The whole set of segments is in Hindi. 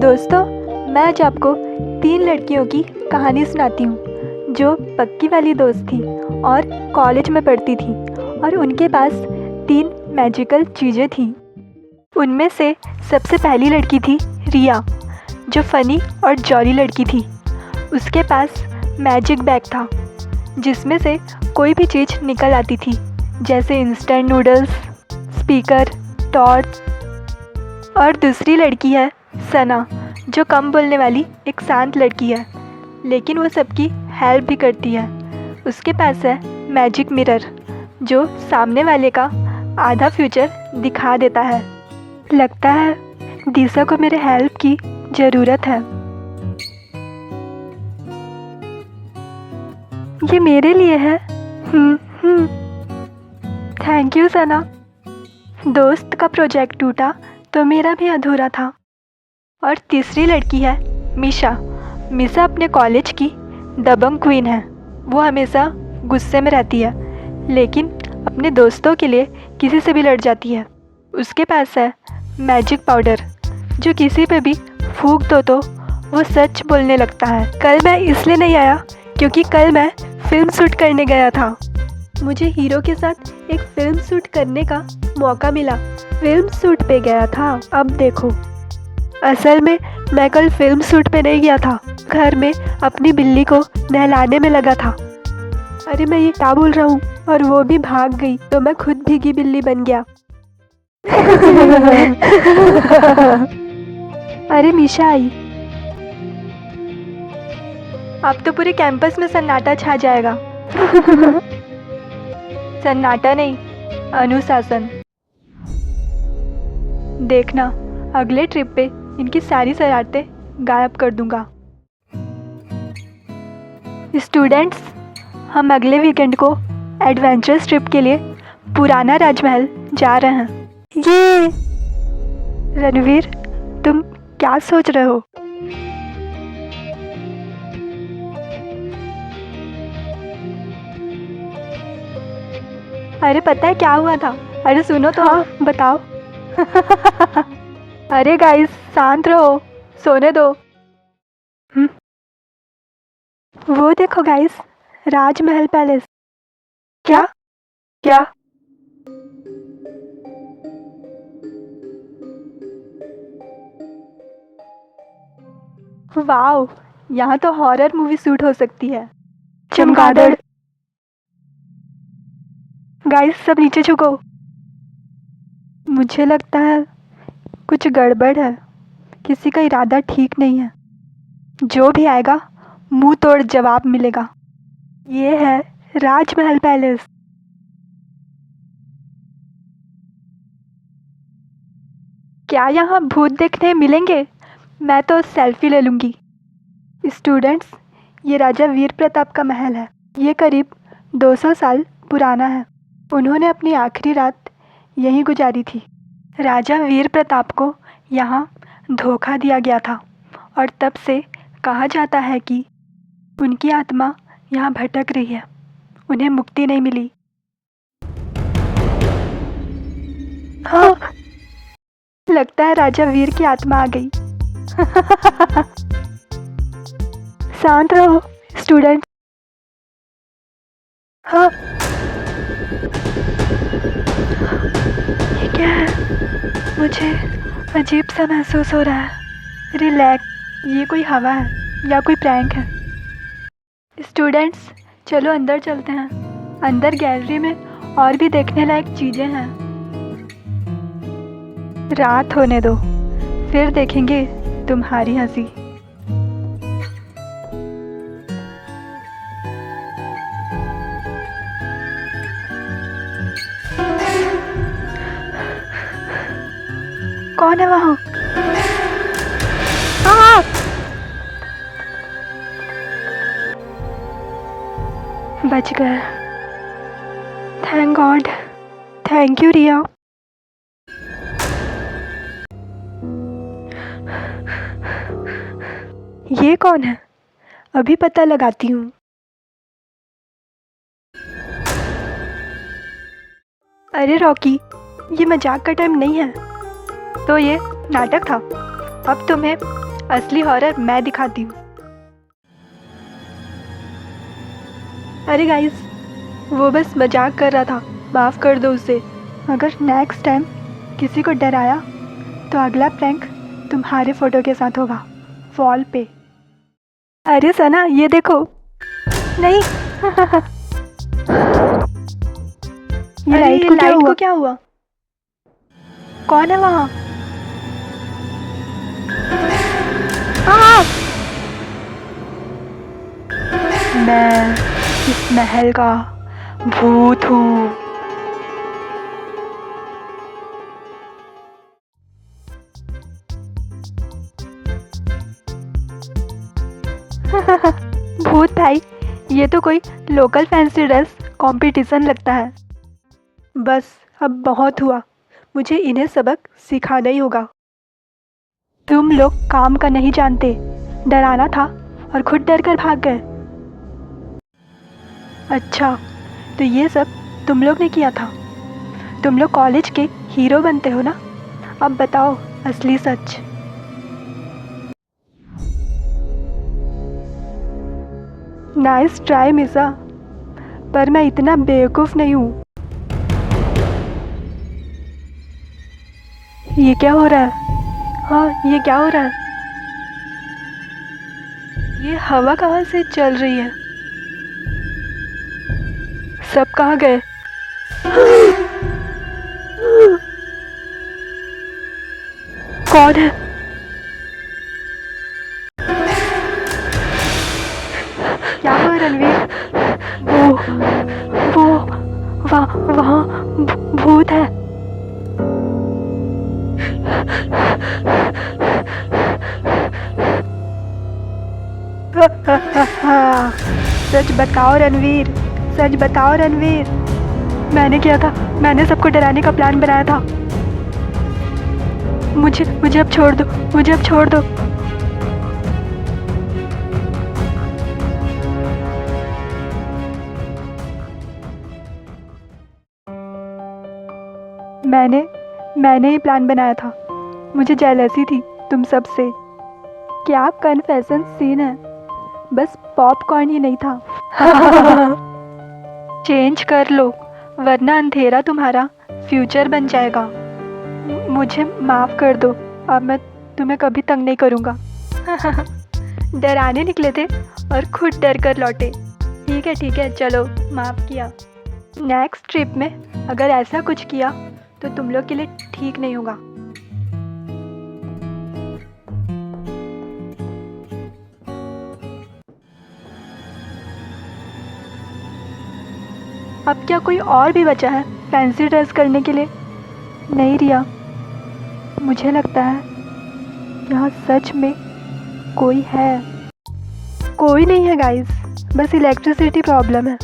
दोस्तों, मैं आज आपको 3 लड़कियों की कहानी सुनाती हूँ जो पक्की वाली दोस्त थी और कॉलेज में पढ़ती थी और उनके पास 3 मैजिकल चीज़ें थीं। उनमें से सबसे पहली लड़की थी रिया, जो फ़नी और जॉली लड़की थी। उसके पास मैजिक बैग था जिसमें से कोई भी चीज़ निकल आती थी, जैसे इंस्टेंट नूडल्स, स्पीकर, टॉर्च। और दूसरी लड़की है सना, जो कम बोलने वाली एक शांत लड़की है, लेकिन वो सबकी हेल्प भी करती है। उसके पास है मैजिक मिरर, जो सामने वाले का आधा फ्यूचर दिखा देता है। लगता है दिशा को मेरे हेल्प की ज़रूरत है। ये मेरे लिए है। थैंक यू सना। दोस्त का प्रोजेक्ट टूटा तो मेरा भी अधूरा था। और तीसरी लड़की है मिशा। मिशा अपने कॉलेज की दबंग क्वीन है। वो हमेशा गुस्से में रहती है, लेकिन अपने दोस्तों के लिए किसी से भी लड़ जाती है। उसके पास है मैजिक पाउडर, जो किसी पे भी फूंक दो तो वो सच बोलने लगता है। कल मैं इसलिए नहीं आया क्योंकि कल मैं फिल्म शूट करने गया था। मुझे हीरो के साथ एक फिल्म शूट करने का मौका मिला। फिल्म शूट पे गया था। अब देखो, असल में मैं कल फिल्म शूट पे नहीं गया था, घर में अपनी बिल्ली को नहलाने में लगा था। अरे मैं ये क्या बोल रहा हूँ, और वो भी भाग गई तो मैं खुद भीगी बिल्ली बन गया। अरे मीशा आई। अब तो पूरे कैंपस में सन्नाटा छा जाएगा। सन्नाटा नहीं, अनुशासन। देखना, अगले ट्रिप पे इनकी सारी शरारतें गायब कर दूंगा। स्टूडेंट्स, हम अगले वीकेंड को एडवेंचरस ट्रिप के लिए पुराना राजमहल जा रहे हैं। ये रणवीर, तुम क्या सोच रहे हो? अरे पता है क्या हुआ था? अरे सुनो तो। हाँ बताओ। अरे गाइस, शांत रहो, सोने दो। वो देखो गाइस, राजमहल पैलेस। क्या क्या? वाओ, यहाँ तो हॉरर मूवी शूट हो सकती है। चमगादड़। गाइस सब नीचे झुको। मुझे लगता है कुछ गड़बड़ है। किसी का इरादा ठीक नहीं है। जो भी आएगा मुंह तोड़ जवाब मिलेगा। ये है राजमहल पैलेस। क्या यहाँ भूत देखने मिलेंगे? मैं तो सेल्फी ले लूँगी। स्टूडेंट्स, ये राजा वीर प्रताप का महल है। ये करीब 200 साल पुराना है। उन्होंने अपनी आखिरी रात यहीं गुजारी थी। राजा वीर प्रताप को यहाँ धोखा दिया गया था और तब से कहा जाता है कि उनकी आत्मा यहाँ भटक रही है। उन्हें मुक्ति नहीं मिली। हाँ, लगता है राजा वीर की आत्मा आ गई। शांत रहो स्टूडेंट। हाँ, ये क्या है? मुझे अजीब सा महसूस हो रहा है। रिलैक्स, ये कोई हवा है या कोई प्रैंक है? स्टूडेंट्स, चलो अंदर चलते हैं। अंदर गैलरी में और भी देखने लायक चीज़ें हैं। रात होने दो, फिर देखेंगे तुम्हारी हंसी। कौन है वहाँ? बच गए। Thank God. थैंक यू रिया। ये कौन है? अभी पता लगाती हूँ। अरे रॉकी, ये मजाक का टाइम नहीं है। तो ये नाटक था। अब तुम्हें असली हॉरर मैं दिखाती हूँ। अरे गाइस, वो बस मजाक कर रहा था, माफ़ कर दो उसे। अगर नेक्स्ट टाइम किसी को डराया तो अगला प्रैंक तुम्हारे फोटो के साथ होगा, वॉल पे। अरे सना, ये देखो। नहीं। ये लाइट को क्या हुआ? कौन है वहाँ? मैं इस महल का भूत हूँ। भूत भाई, ये तो कोई लोकल फैंसी ड्रेस कंपटीशन लगता है। बस अब बहुत हुआ, मुझे इन्हें सबक सिखाना ही होगा। तुम लोग काम का नहीं जानते, डराना था और खुद डर कर भाग गए। अच्छा, तो ये सब तुम लोग ने किया था? तुम लोग कॉलेज के हीरो बनते हो ना? अब बताओ असली सच। नाइस ट्राई मिसा, पर मैं इतना बेवकूफ़ नहीं हूँ। ये क्या हो रहा है? हाँ, ये क्या हो रहा है? ये हवा कहाँ से चल रही है? सब कहाँ गए? कौन है? क्या हुआ रणवीर? वो वहाँ भूत है। सच बताओ रणवीर, सच बताओ रणवीर। मैंने किया था, मैंने सबको डराने का प्लान बनाया था। मुझे अब छोड़ दो, मुझे अब छोड़ दो। मैंने ही प्लान बनाया था। मुझे जेलसी थी तुम सब से। क्या कन्फेशन सीन है, बस पॉपकॉर्न ही नहीं था। चेंज कर लो, वरना अंधेरा तुम्हारा फ्यूचर बन जाएगा। मुझे माफ़ कर दो, अब मैं तुम्हें कभी तंग नहीं करूँगा। डराने निकले थे और खुद डर कर लौटे। ठीक है, चलो माफ़ किया। नेक्स्ट ट्रिप में अगर ऐसा कुछ किया तो तुम लोग के लिए ठीक नहीं होगा। अब क्या कोई और भी बचा है फैंसी ड्रेस करने के लिए? नहीं रिया, मुझे लगता है यहाँ सच में कोई है। कोई नहीं है गाइस, बस इलेक्ट्रिसिटी प्रॉब्लम है।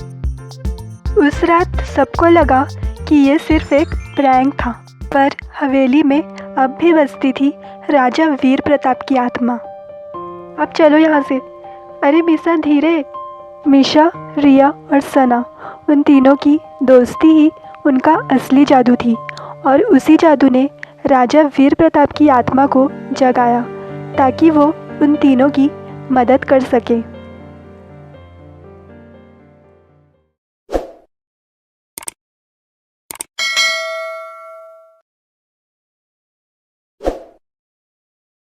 उस रात सबको लगा कि ये सिर्फ एक प्रैंक था, पर हवेली में अब भी बसती थी राजा वीर प्रताप की आत्मा। अब चलो यहाँ से। अरे मीसा धीरे। मीशा, रिया और सना, उन तीनों की दोस्ती ही उनका असली जादू थी, और उसी जादू ने राजा वीर प्रताप की आत्मा को जगाया ताकि वो उन तीनों की मदद कर सके।